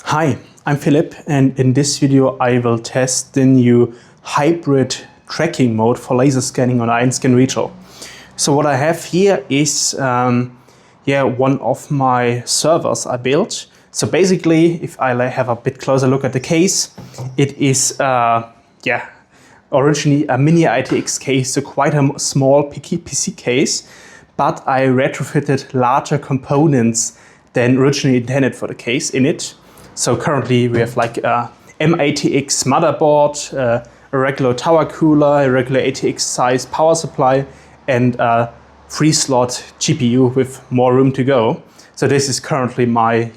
Hi, I'm Philip, and in this video I will test the new hybrid tracking mode for laser scanning on Einscan Rigil. So what I have here is one of my servers I built. So basically, if I have a bit closer look at the case, it is originally a mini ITX case, so quite a small PC case, but I retrofitted larger components than originally intended for the case in it. So currently we have like a M80X motherboard, a regular tower cooler, a regular ATX size power supply, and a 3-slot GPU with more room to go. So this is currently my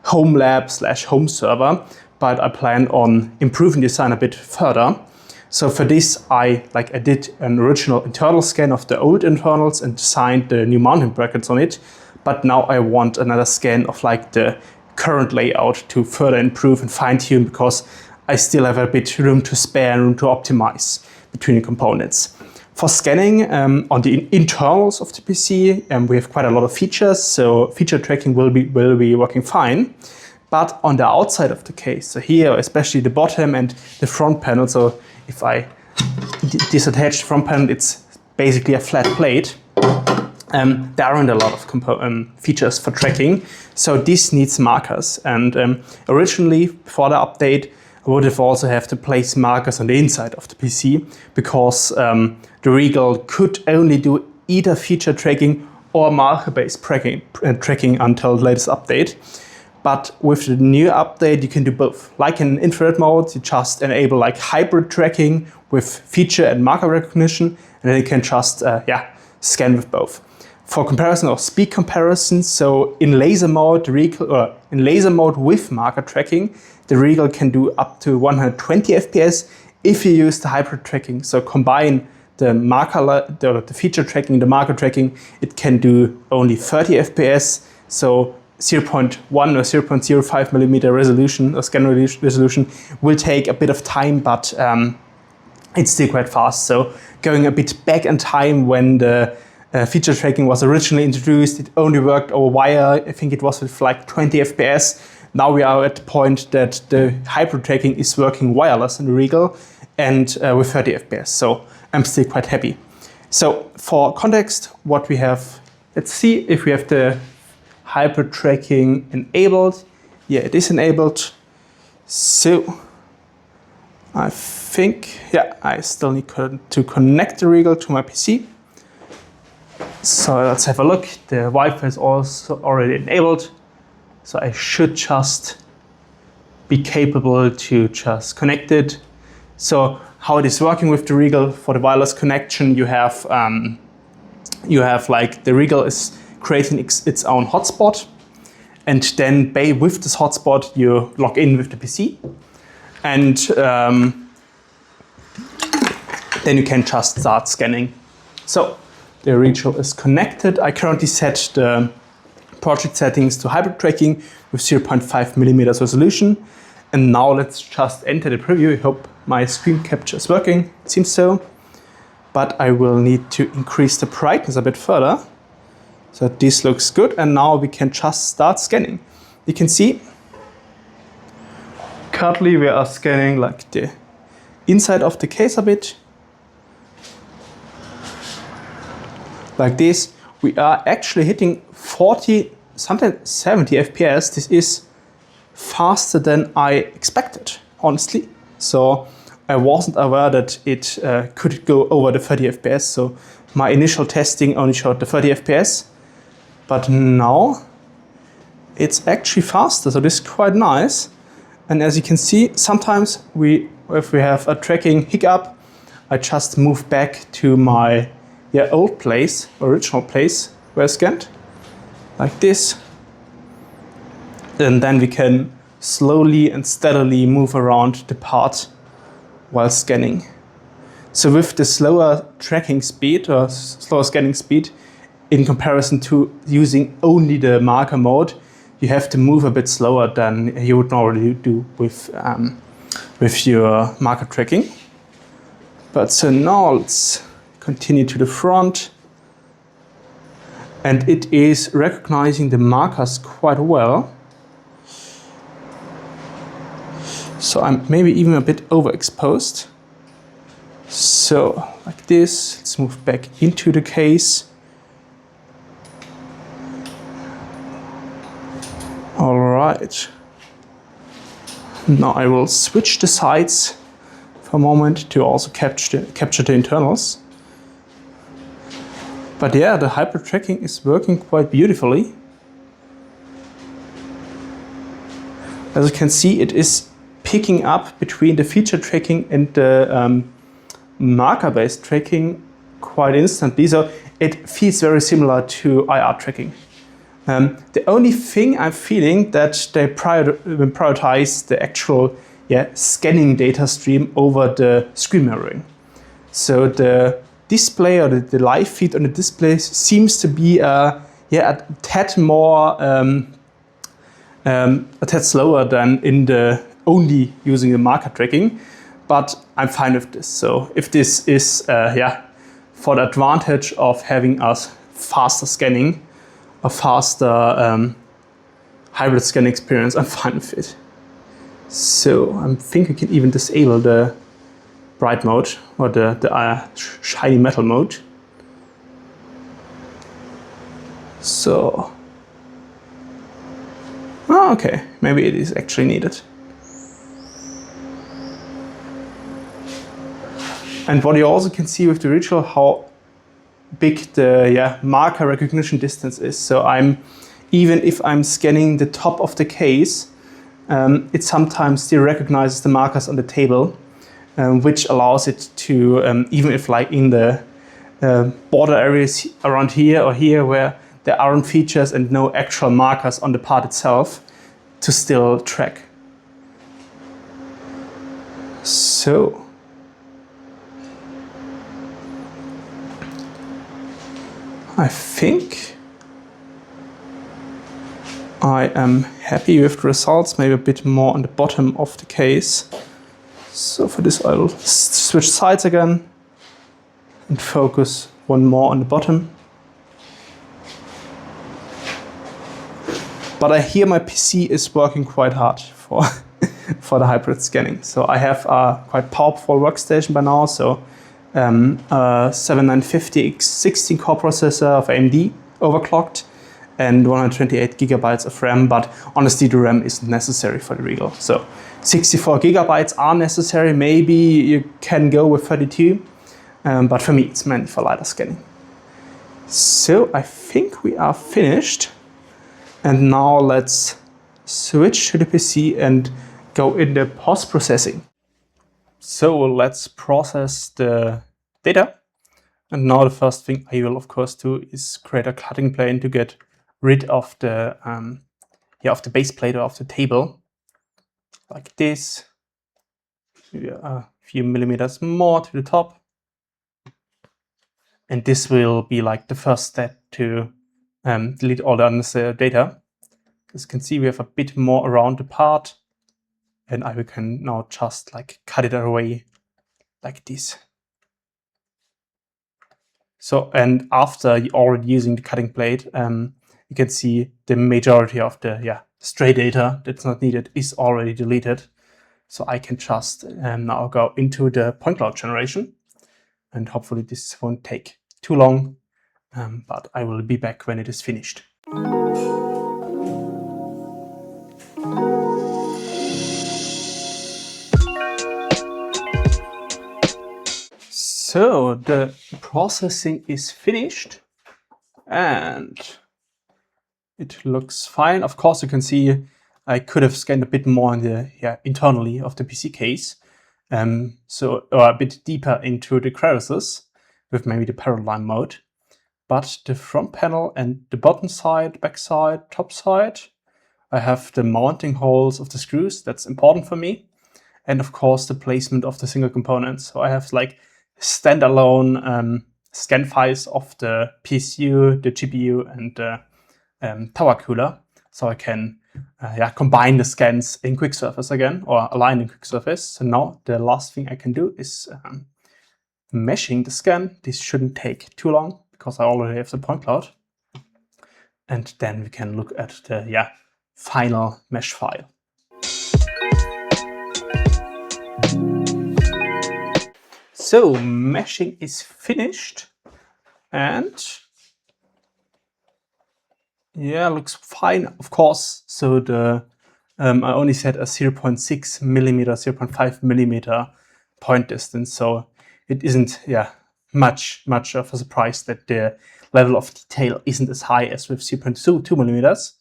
home lab / home server, but I plan on improving the design a bit further. So for this I did an original internal scan of the old internals and designed the new mounting brackets on it. But now I want another scan of the current layout to further improve and fine-tune, because I still have a bit room to spare and room to optimize between the components. For scanning on the internals of the PC, we have quite a lot of features, so feature tracking will be working fine. But on the outside of the case, so here especially the bottom and the front panel, so if I disattach the front panel, it's basically a flat plate. There aren't a lot of features for tracking, so this needs markers. And originally, before the update, I would have also have to place markers on the inside of the PC, because the Rigil could only do either feature tracking or marker-based tracking until the latest update. But with the new update, you can do both. Like in infrared mode, you just enable hybrid tracking with feature and marker recognition, and then you can just scan with both. For comparison or speed comparison, so in laser mode, with marker tracking, the Rigil can do up to 120 FPS if you use the hybrid tracking. So combine the the feature tracking, the marker tracking, it can do only 30 FPS. So 0.1 or 0.05 millimeter resolution or scan resolution will take a bit of time, but it's still quite fast. So going a bit back in time, when the feature tracking was originally introduced, it only worked over wire. I think it was with 20 FPS. Now we are at the point that the hybrid tracking is working wireless in the Rigil and with 30 FPS. So I'm still quite happy. So for context, what we have, let's see if we have the hybrid tracking enabled. Yeah, it is enabled. So I think, I still need to connect the Rigil to my PC. So let's have a look. The Wi-Fi is also already enabled. So I should just be capable to just connect it. So how it is working with the Rigil for the wireless connection, you have the Rigil is creating its own hotspot, and then with this hotspot you log in with the PC, and then you can just start scanning. So the Rigil is connected. I currently set the project settings to hybrid tracking with 0.5 millimeters resolution. And now let's just enter the preview. I hope my screen capture is working. It seems so. But I will need to increase the brightness a bit further. So this looks good. And now we can just start scanning. You can see currently we are scanning the inside of the case a bit. Like this, we are actually hitting 40, sometimes 70 FPS. This is faster than I expected, honestly. So I wasn't aware that it could go over the 30 FPS. So my initial testing only showed the 30 FPS, but now it's actually faster. So this is quite nice. And as you can see, sometimes if we have a tracking hiccup, I just move back to my old place, original place where I scanned, like this. And then we can slowly and steadily move around the part while scanning. So with the slower tracking speed or slower scanning speed, in comparison to using only the marker mode, you have to move a bit slower than you would normally do with your marker tracking. But so now let's continue to the front, and it is recognizing the markers quite well. So I'm maybe even a bit overexposed. So like this, let's move back into the case. All right. Now I will switch the sides for a moment to also capture the internals. But yeah, the hybrid tracking is working quite beautifully. As you can see, it is picking up between the feature tracking and the marker-based tracking quite instantly. So it feels very similar to IR tracking. The only thing I'm feeling that they prioritize the actual scanning data stream over the screen mirroring. So the display or the live feed on the display seems to be a tad more a tad slower than in the only using the marker tracking, but I'm fine with this. So if this is for the advantage of having us faster scanning, a faster hybrid scanning experience, I'm fine with it. So I think we can even disable the bright mode or the shiny metal mode. So, okay, maybe it is actually needed. And what you also can see with the Rigil, how big the marker recognition distance is. So even if I'm scanning the top of the case, it sometimes still recognizes the markers on the table, which allows it to, even if like in the border areas around here or here where there aren't features and no actual markers on the part itself, to still track. So I think I am happy with the results, maybe a bit more on the bottom of the case. So for this I'll switch sides again and focus one more on the bottom. But I hear my PC is working quite hard for, for the hybrid scanning. So I have a quite powerful workstation by now, so a 7950X 16-core processor of AMD overclocked and 128 gigabytes of RAM, but honestly the RAM isn't necessary for the Rigil. So 64 gigabytes are necessary, maybe you can go with 32, but for me it's meant for lighter scanning. So I think we are finished, and now let's switch to the PC and go into post-processing. So let's process the data. And now the first thing I will of course do is create a cutting plane to get rid of the base plate of the table, like this. Maybe a few millimeters more to the top. And this will be like the first step to delete all the unnecessary data. As you can see, we have a bit more around the part, and I can now just like cut it away like this. So, and after already using the cutting plate, you can see the majority of the stray data that's not needed is already deleted. So I can just now go into the point cloud generation, and hopefully this won't take too long, but I will be back when it is finished. So the processing is finished and it looks fine. Of course, you can see I could have scanned a bit more in the internally of the PC case, so a bit deeper into the crevices with maybe the parallel mode. But the front panel and the bottom side, back side, top side, I have the mounting holes of the screws. That's important for me, and of course the placement of the single components. So I have like standalone scan files of the PSU, the GPU, and the tower cooler, so I can combine the scans in QuickSurface again, or align in QuickSurface. So now the last thing I can do is meshing the scan. This shouldn't take too long because I already have the point cloud, and then we can look at the final mesh file. So meshing is finished, and yeah, looks fine, of course. So the I only set a 0.6 millimeter, 0.5 millimeter point distance, so it isn't much of a surprise that the level of detail isn't as high as with 0.2 millimeters.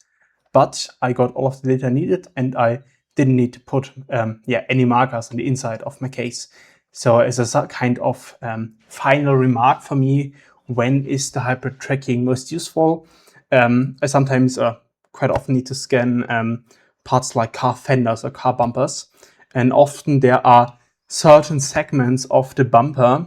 But I got all of the data needed, and I didn't need to put any markers on the inside of my case. So as a kind of final remark for me, when is the hybrid tracking most useful? I sometimes quite often need to scan parts like car fenders or car bumpers, and often there are certain segments of the bumper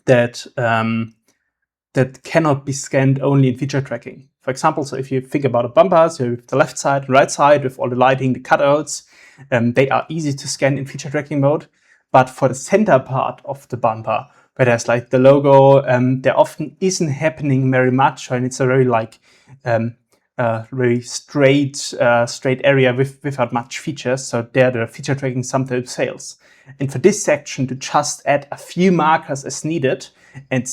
that that cannot be scanned only in feature tracking. For example, so if you think about a bumper, so with the left side and right side with all the lighting, the cutouts, they are easy to scan in feature tracking mode. But for the center part of the bumper, where there's like the logo, there often isn't happening very much, and it's a very like very straight area without much features. So there the feature tracking sometimes fails. And for this section, to just add a few markers as needed and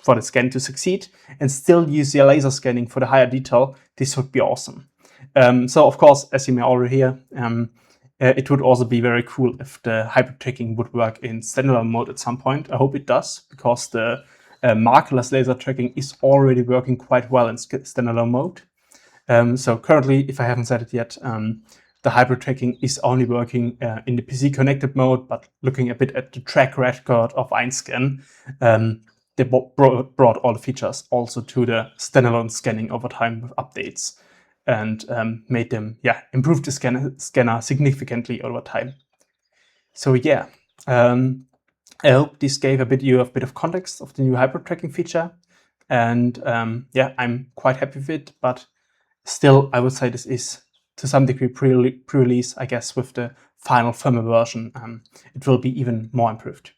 for the scan to succeed, and still use your laser scanning for the higher detail, this would be awesome. So of course, as you may already hear, it would also be very cool if the hybrid tracking would work in standalone mode at some point. I hope it does, because the markerless laser tracking is already working quite well in standalone mode. So currently, if I haven't said it yet, the hybrid tracking is only working in the PC connected mode, but looking a bit at the track record of Einscan, they brought all the features also to the standalone scanning over time with updates, and made them improve the scanner significantly over time. So yeah, I hope this gave a bit of context of the new hybrid tracking feature, and I'm quite happy with it. But still, I would say this is to some degree pre-release. I guess with the final firmware version, it will be even more improved.